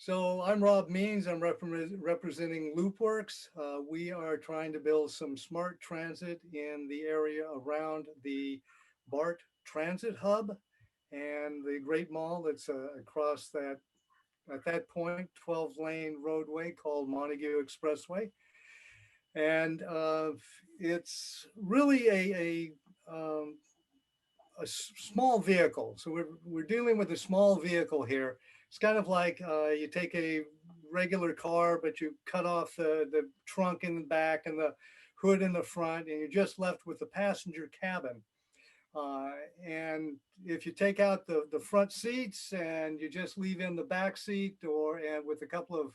So I'm Rob Means. I'm representing LoopWorks. We are trying to build some smart transit in the area around the BART Transit Hub and the Great Mall that's across that, at that point, 12 lane roadway called Montague Expressway. And it's really a small vehicle. So we're dealing with a small vehicle here. It's kind of like you take a regular car, but you cut off the trunk in the back and the hood in the front, and you're just left with the passenger cabin. Uh, and if you take out the front seats and you just leave in the back seat, or and with a couple of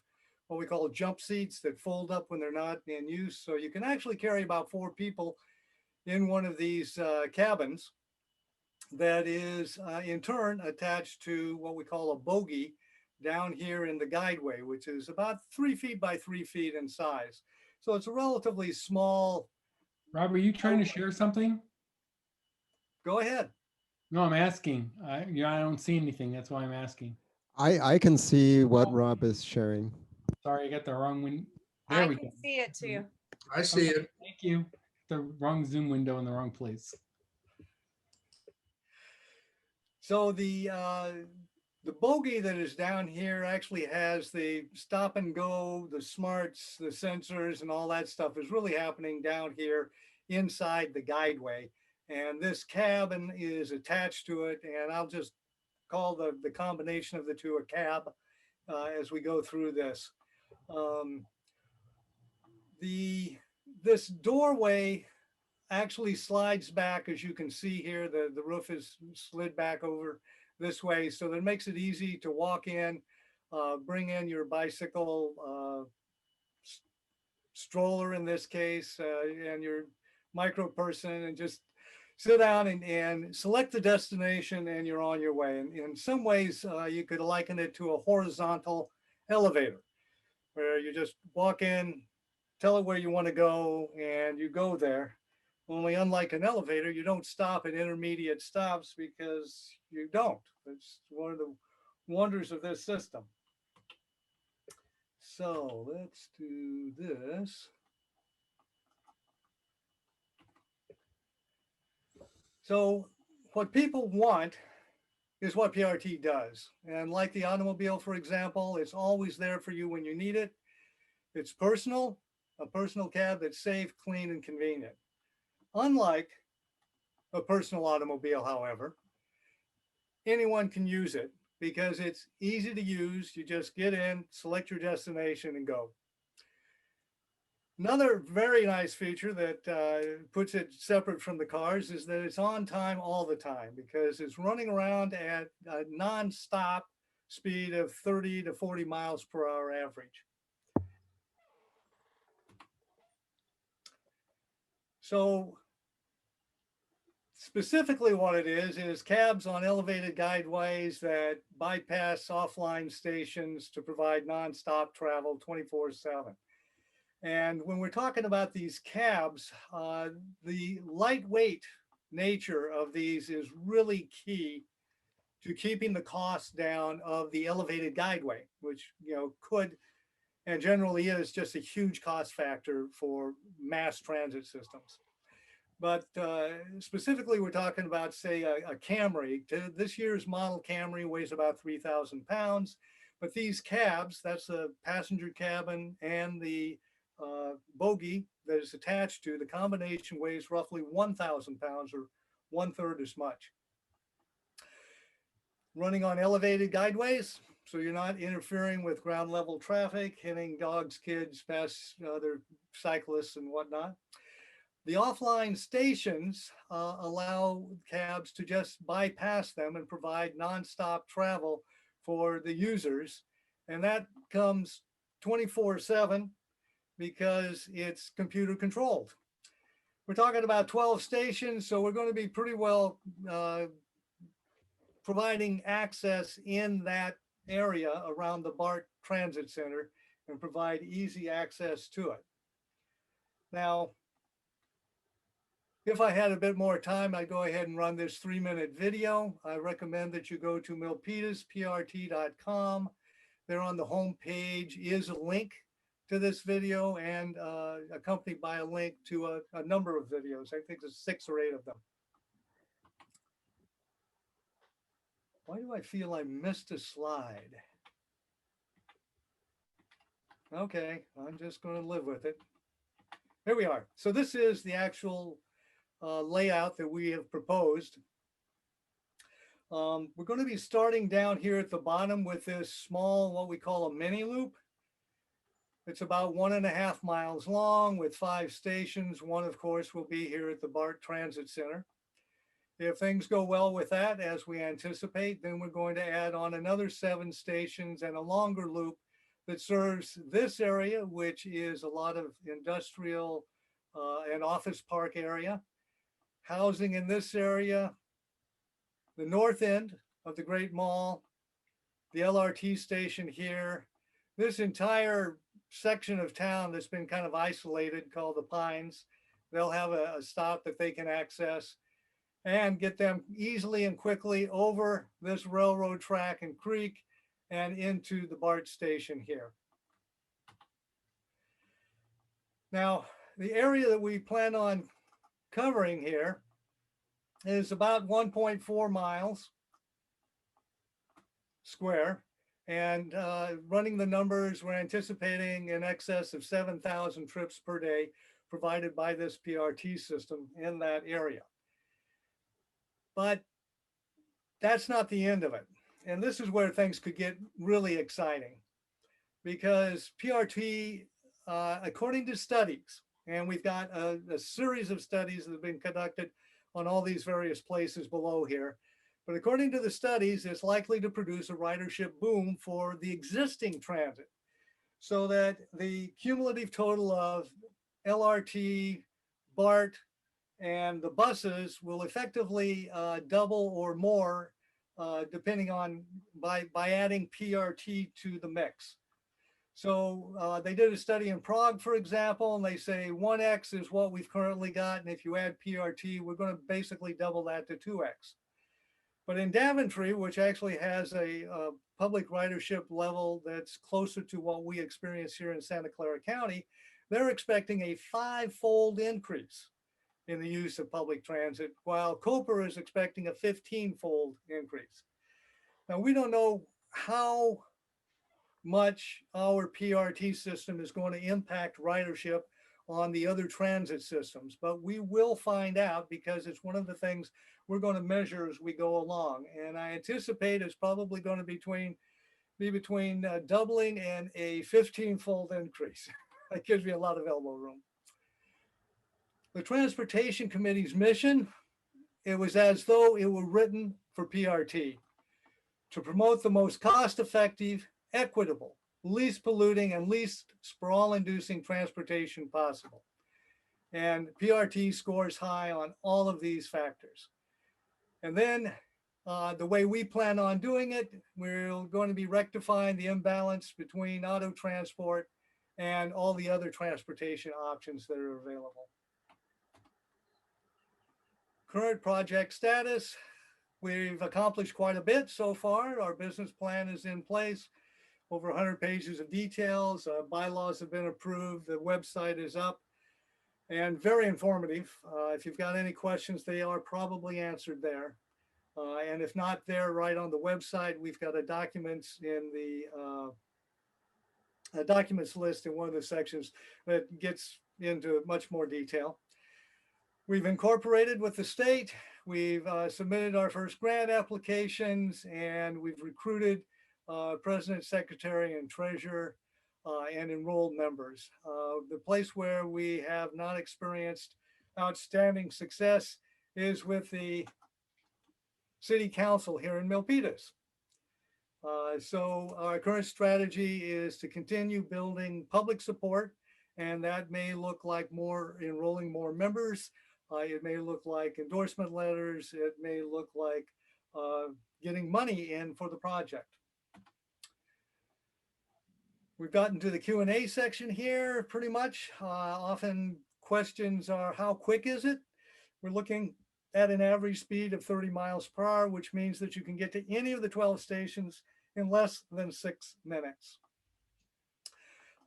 what we call jump seats that fold up when they're not in use, so you can actually carry about 4 people in one of these cabins that is in turn attached to what we call a bogie down here in the guideway, which is about 3 feet by 3 feet in size. So it's a relatively small. Rob, are you trying to share something? Go ahead. No, I'm asking. I don't see anything. That's why I'm asking. I can see what Oh, Rob is sharing. sorry, I got the wrong one. There I we can go. see it too. I see Okay, it. thank you. The wrong Zoom window in the wrong place. So the bogie that is down here actually has the stop and go, the smarts, the sensors, and all that stuff is really happening down here inside the guideway. And this cabin is attached to it, and I'll just call the combination of the two a cab as we go through this. Um, the this doorway actually slides back, as you can see here. The roof is slid back over this way, so that makes it easy to walk in, bring in your bicycle stroller in this case, and your micro person, and just sit down and select the destination, and you're on your way. And in some ways, you could liken it to a horizontal elevator, where you just walk in, tell it where you want to go, and you go there. Only unlike an elevator, you don't stop at intermediate stops, because you don't. It's one of the wonders of this system. So let's do this. So what people want is what PRT does. And like the automobile, for example, it's always there for you when you need it. It's personal, a personal cab that's safe, clean, and convenient. Unlike a personal automobile, however, anyone can use it because it's easy to use. You just get in, select your destination, and go. Another very nice feature that puts it separate from the cars is that it's on time all the time, because it's running around at a non-stop speed of 30 to 40 miles per hour average. So specifically what it is cabs on elevated guideways that bypass offline stations to provide nonstop travel 24/7. And when we're talking about these cabs, the lightweight nature of these is really key to keeping the cost down of the elevated guideway, which could and generally is just a huge cost factor for mass transit systems. But specifically, we're talking about, say, a Camry. This year's model Camry weighs about 3,000 pounds. But these cabs, that's the passenger cabin and the bogie that is attached to, the combination weighs roughly 1,000 pounds, or 1/3 as much. Running on elevated guideways, so you're not interfering with ground level traffic, hitting dogs, kids, past other cyclists and whatnot. The offline stations allow cabs to just bypass them and provide nonstop travel for the users. And that comes 24/7 because it's computer controlled. We're talking about 12 stations, so we're going to be pretty well providing access in that area around the BART Transit Center and provide easy access to it. Now, if I had a bit more time, I'd go ahead and run this 3-minute video. I recommend that you go to milpitasprt.com. there on the home page is a link to this video and accompanied by a link to a number of videos. I think there's 6 or 8 of them. Why do I feel I missed a slide? Okay, I'm just going to live with it. Here we are. So this is the actual layout that we have proposed. We're going to be starting down here at the bottom with this small, what we call a mini loop. It's about 1.5 miles long with 5 stations. One, of course, will be here at the BART Transit Center. If things go well with that, as we anticipate, then we're going to add on another 7 stations and a longer loop that serves this area, which is a lot of industrial and office park area. Housing in this area, the north end of the Great Mall, the LRT station here, this entire section of town that's been kind of isolated called the Pines. They'll have a stop that they can access and get them easily and quickly over this railroad track and creek and into the BART station here. Now, the area that we plan on covering here is about 1.4 miles square. And running the numbers, we're anticipating in excess of 7,000 trips per day provided by this PRT system in that area. But that's not the end of it. And this is where things could get really exciting, because PRT, according to studies, and we've got a series of studies that have been conducted on all these various places below here. But according to the studies, it's likely to produce a ridership boom for the existing transit, so that the cumulative total of LRT, BART, and the buses will effectively double or more, depending on by adding PRT to the mix. So they did a study in Prague, for example, and they say 1x is what we've currently got. And if you add PRT, we're going to basically double that to 2x. But in Daventry, which actually has a public ridership level that's closer to what we experience here in Santa Clara County, they're expecting a 5-fold increase in the use of public transit, while Coper is expecting a 15-fold increase. Now, we don't know how much our PRT system is going to impact ridership on the other transit systems, but we will find out, because it's one of the things we're going to measure as we go along. And I anticipate it's probably going to be between doubling and a 15-fold increase. That gives me a lot of elbow room. The Transportation Committee's mission, it was as though it were written for PRT to promote the most cost-effective, equitable, least polluting, and least sprawl-inducing transportation possible. And PRT scores high on all of these factors. And then the way we plan on doing it, we're going to be rectifying the imbalance between auto transport and all the other transportation options that are available. Current project status, we've accomplished quite a bit so far. Our business plan is in place, over 100 pages of details, bylaws have been approved, the website is up, and very informative. If you've got any questions, they are probably answered there. And if not there, right on the website, we've got a documents in the documents list in one of the sections that gets into much more detail. We've incorporated with the state. We've submitted our first grant applications, and we've recruited president, secretary, and treasurer, and enrolled members. The place where we have not experienced outstanding success is with the city council here in Milpitas. So our current strategy is to continue building public support, and that may look like enrolling more members. It may look like endorsement letters. It may look like getting money in for the project. We've gotten to the Q&A section here pretty much. Often questions are, how quick is it? We're looking at an average speed of 30 miles per hour, which means that you can get to any of the 12 stations in less than 6 minutes.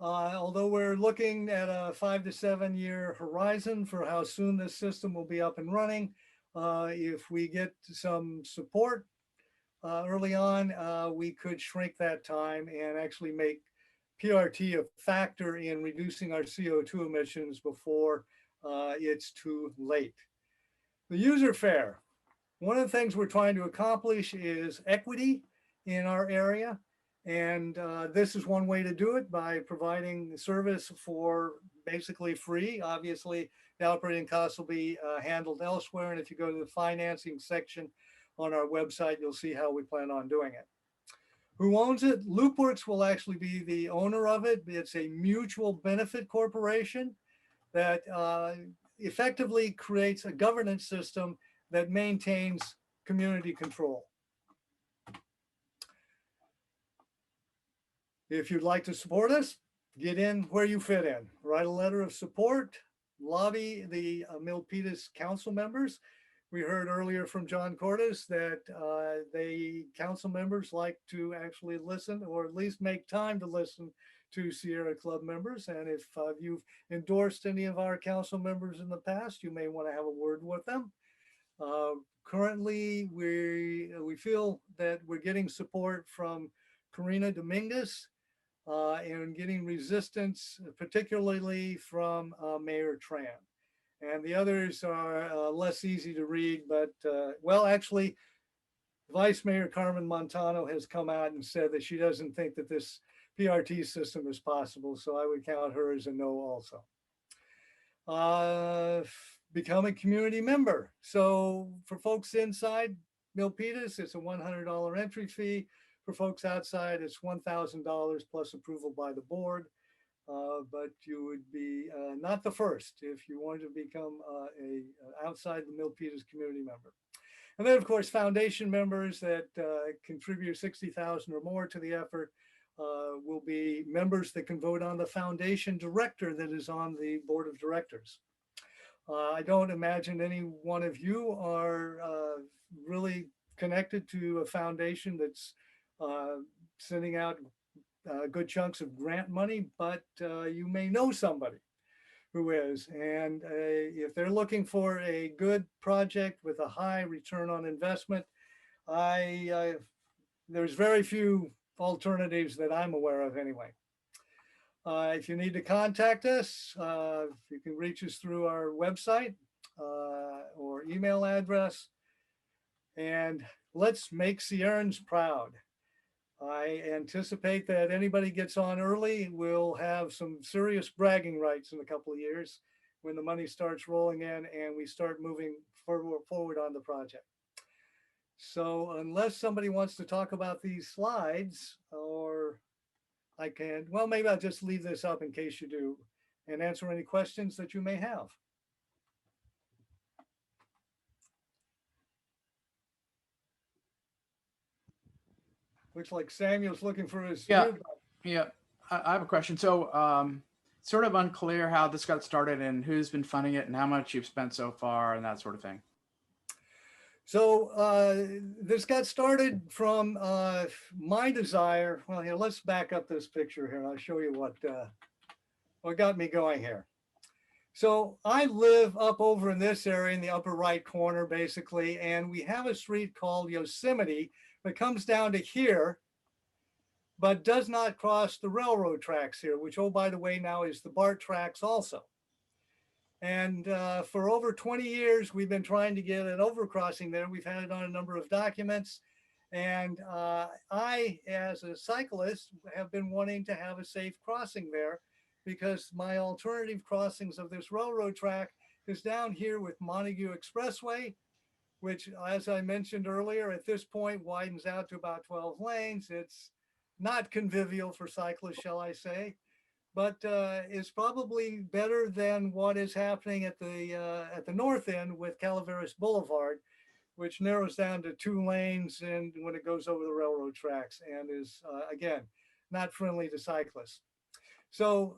Although we're looking at a 5 to 7 year horizon for how soon this system will be up and running, if we get some support early on, we could shrink that time and actually make PRT a factor in reducing our CO2 emissions before it's too late. The user fare. One of the things we're trying to accomplish is equity in our area. And this is one way to do it, by providing service for basically free. Obviously, the operating costs will be handled elsewhere. And if you go to the financing section on our website, you'll see how we plan on doing it. Who owns it? LoopWorks will actually be the owner of it. It's a mutual benefit corporation that effectively creates a governance system that maintains community control. If you'd like to support us, get in where you fit in. Write a letter of support, lobby the Milpitas council members. We heard earlier from John Cordes that the council members like to actually listen, or at least make time to listen to Sierra Club members. And if you've endorsed any of our council members in the past, you may want to have a word with them. Currently, we feel that we're getting support from Karina Dominguez and getting resistance, particularly from Mayor Tran. And the others are less easy to read, but well, actually, Vice Mayor Carmen Montano has come out and said that she doesn't think that this PRT system is possible. So I would count her as a no also. Become a community member. So for folks inside Milpitas, it's a $100 entry fee. For folks outside, it's $1,000 plus approval by the board. But you would be not the first if you wanted to become a outside the Milpitas community member. And then, of course, foundation members that contribute $60,000 or more to the effort will be members that can vote on the foundation director that is on the board of directors. I don't imagine any one of you are really connected to a foundation that's sending out good chunks of grant money, but you may know somebody who is. And if they're looking for a good project with a high return on investment, there's very few alternatives that I'm aware of anyway. If you need to contact us, you can reach us through our website or email address. And let's make Sierrans proud. I anticipate that anybody gets on early will have some serious bragging rights in a couple of years when the money starts rolling in and we start moving forward on the project. So unless somebody wants to talk about these slides, or I can, well, maybe I'll just leave this up in case you do and answer any questions that you may have. Looks like Samuel's looking for his. Yeah, I have a question. So sort of unclear how this got started and who's been funding it and how much you've spent so far and that sort of thing. So this got started from my desire. Well, here, let's back up this picture here. I'll show you what got me going here. So I live up over in this area in the upper right corner, basically, and we have a street called Yosemite that comes down to here, but does not cross the railroad tracks here, which, oh, by the way, now is the BART tracks also. And for over 20 years, we've been trying to get an overcrossing there. We've had it on a number of documents. And I, as a cyclist, have been wanting to have a safe crossing there because my alternative crossings of this railroad track is down here with Montague Expressway, which, as I mentioned earlier, at this point widens out to about 12 lanes. It's not convivial for cyclists, shall I say, but it's probably better than what is happening at the north end with Calaveras Boulevard, which narrows down to 2 lanes and when it goes over the railroad tracks and is, again, not friendly to cyclists. So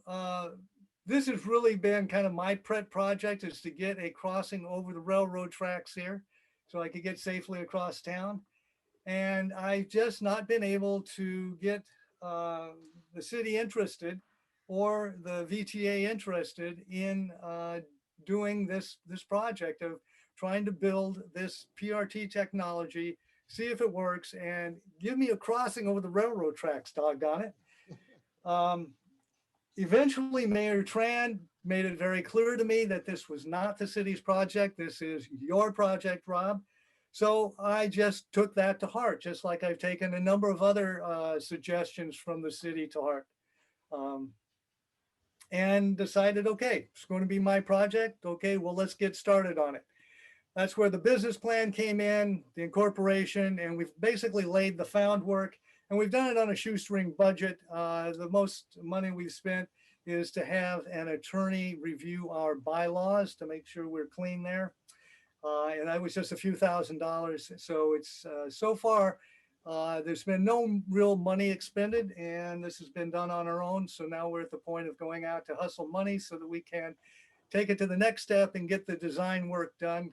this has really been kind of my pet project, is to get a crossing over the railroad tracks here so I could get safely across town. And I've just not been able to get the city interested or the VTA interested in doing this project of trying to build this PRT technology, see if it works, and give me a crossing over the railroad tracks, doggone it. Eventually, Mayor Tran made it very clear to me that this was not the city's project. This is your project, Rob. So I just took that to heart, just like I've taken a number of other suggestions from the city to heart. And decided, okay, it's going to be my project. Okay, well, let's get started on it. That's where the business plan came in, the incorporation, and we've basically laid the found work, and we've done it on a shoestring budget. The most money we've spent is to have an attorney review our bylaws to make sure we're clean there. And that was just a few $1,000s. So it's so far, there's been no real money expended, and this has been done on our own. So now we're at the point of going out to hustle money so that we can take it to the next step and get the design work done.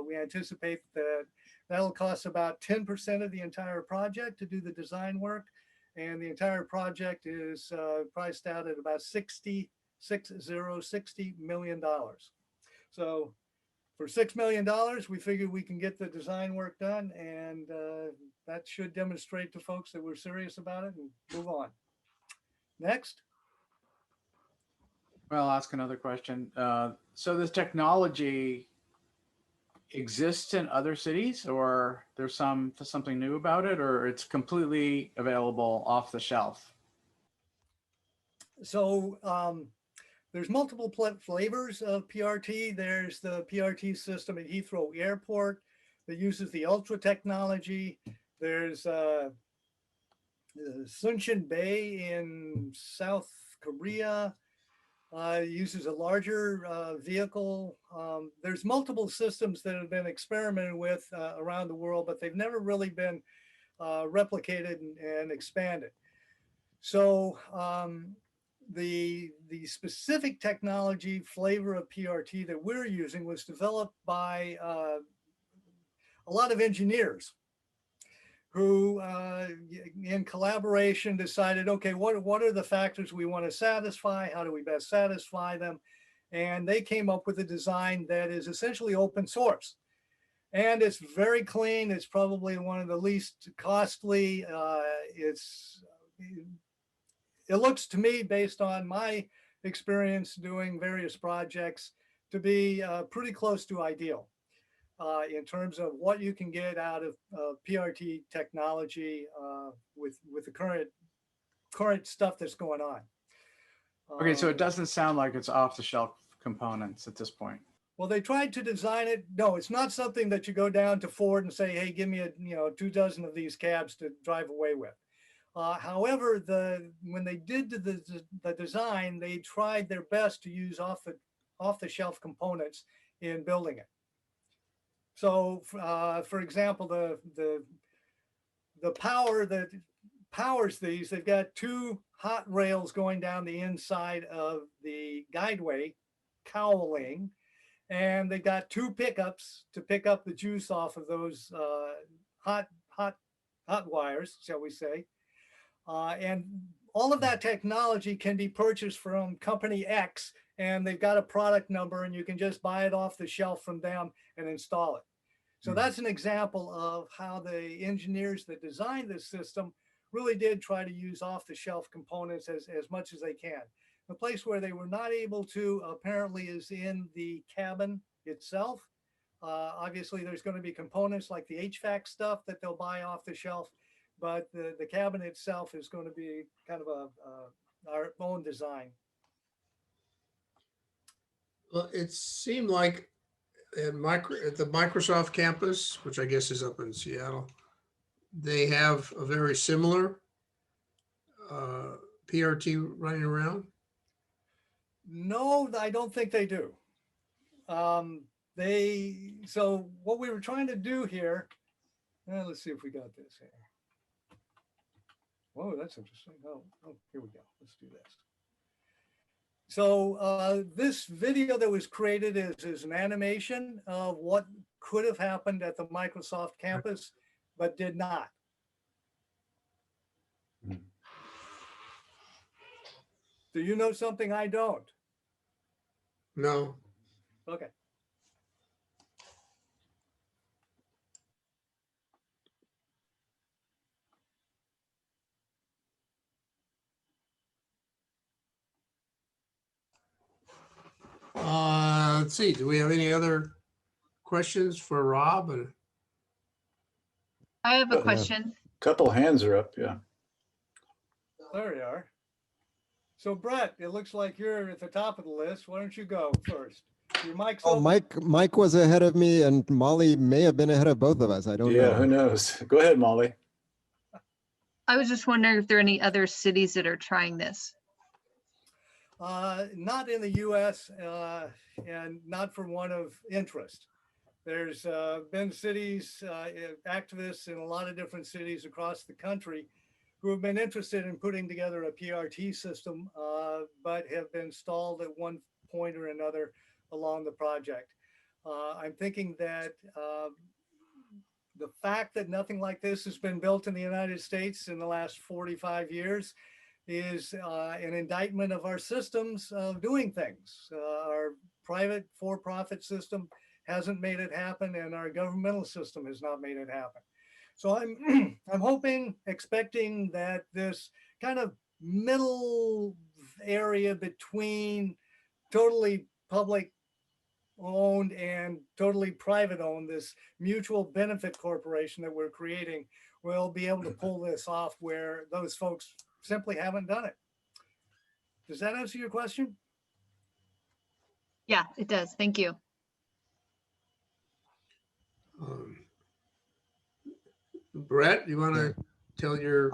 We anticipate that that'll cost about 10% of the entire project to do the design work. And the entire project is priced out at about $60 million. So for $6 million, we figured we can get the design work done, and that should demonstrate to folks that we're serious about it and move on. Next. Well, I'll ask another question. So this technology exists in other cities, or there's something new about it, or it's completely available off the shelf? So there's multiple flavors of PRT. There's the PRT system at Heathrow Airport that uses the Ultra technology. There's Sunshin Bay in South Korea. Uses a larger vehicle. There's multiple systems that have been experimented with around the world, but they've never really been replicated and expanded. So the specific technology flavor of PRT that we're using was developed by a lot of engineers who in collaboration decided, okay, what are the factors we want to satisfy? How do we best satisfy them? And they came up with a design that is essentially open source. And it's very clean. It's probably one of the least costly. It looks to me, based on my experience doing various projects, to be pretty close to ideal. In terms of what you can get out of PRT technology with the current stuff that's going on. Okay, so it doesn't sound like it's off the shelf components at this point. Well, they tried to design it. No, it's not something that you go down to Ford and say, hey, give me 2 dozen of these cabs to drive away with. However, when they did the design, they tried their best to use off the shelf components in building it. So, for example, the power that powers these, they've got 2 hot rails going down the inside of the guideway cowling, and they've got 2 pickups to pick up the juice off of those hot wires, shall we say. And all of that technology can be purchased from company X, and they've got a product number, and you can just buy it off the shelf from them and install it. So that's an example of how the engineers that designed this system really did try to use off the shelf components as much as they can. The place where they were not able to apparently is in the cabin itself. Obviously, there's going to be components like the HVAC stuff that they'll buy off the shelf, but the cabin itself is going to be kind of our own design. Well, it seemed like at the Microsoft campus, which I guess is up in Seattle, they have a very similar PRT running around. No, I don't think they do. So what we were trying to do here, let's see if we got this here. Whoa, that's interesting. Oh, here we go. Let's do this. So this video that was created is an animation of what could have happened at the Microsoft campus, but did not. Do you know something I don't? No. Okay. Let's see, do we have any other questions for Rob? I have a Yeah. question. Couple hands are up, yeah. There you are. So Brett, it looks like you're at the top of the list. Why don't you go first? Your mic's Oh, open. Mike was ahead of me, and Molly may have been ahead of both of us. I don't Yeah, who know. knows? Go ahead, Molly. I was just wondering if there are any other cities that are trying this. Not in the US and not for one of interest. There's been cities, activists in a lot of different cities across the country who have been interested in putting together a PRT system, but have been stalled at one point or another along the project. I'm thinking that the fact that nothing like this has been built in the United States in the last 45 years is an indictment of our systems of doing things. Our private for-profit system hasn't made it happen, and our governmental system has not made it happen. So I'm I'm hoping, expecting that this kind of middle area between totally public owned and totally private owned, this mutual benefit corporation that we're creating, will be able to pull this off where those folks simply haven't done it. Does that answer your question? Yeah, it does. Thank you. Brett, you want to tell your,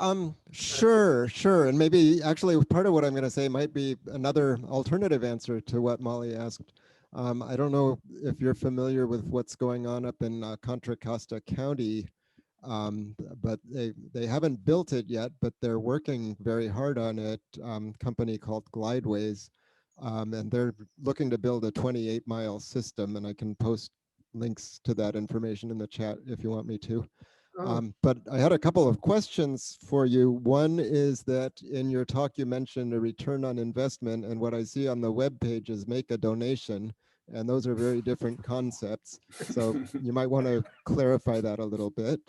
Sure. And maybe actually part of what I'm going to say might be another alternative answer to what Molly asked. I don't know if you're familiar with what's going on up in Contra Costa County, but they haven't built it yet, but they're working very hard on it. Company called Glideways, and they're looking to build a 28-mile system, and I can post links to that information in the chat if you want me to. But I had a couple of questions for you. One is that in your talk, you mentioned a return on investment, and what I see on the web page is make a donation, and those are very different concepts. So you might want to clarify that a little bit.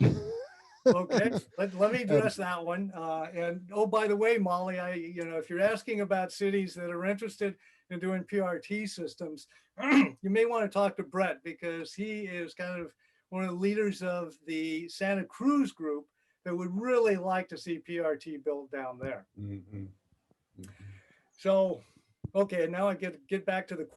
Okay, let me address that one. And oh, by the way, Molly, if you're asking about cities that are interested in doing PRT systems, you may want to talk to Brett, because he is kind of one of the leaders of the Santa Cruz group that would really like to see PRT built down there. So, okay, now I get back to the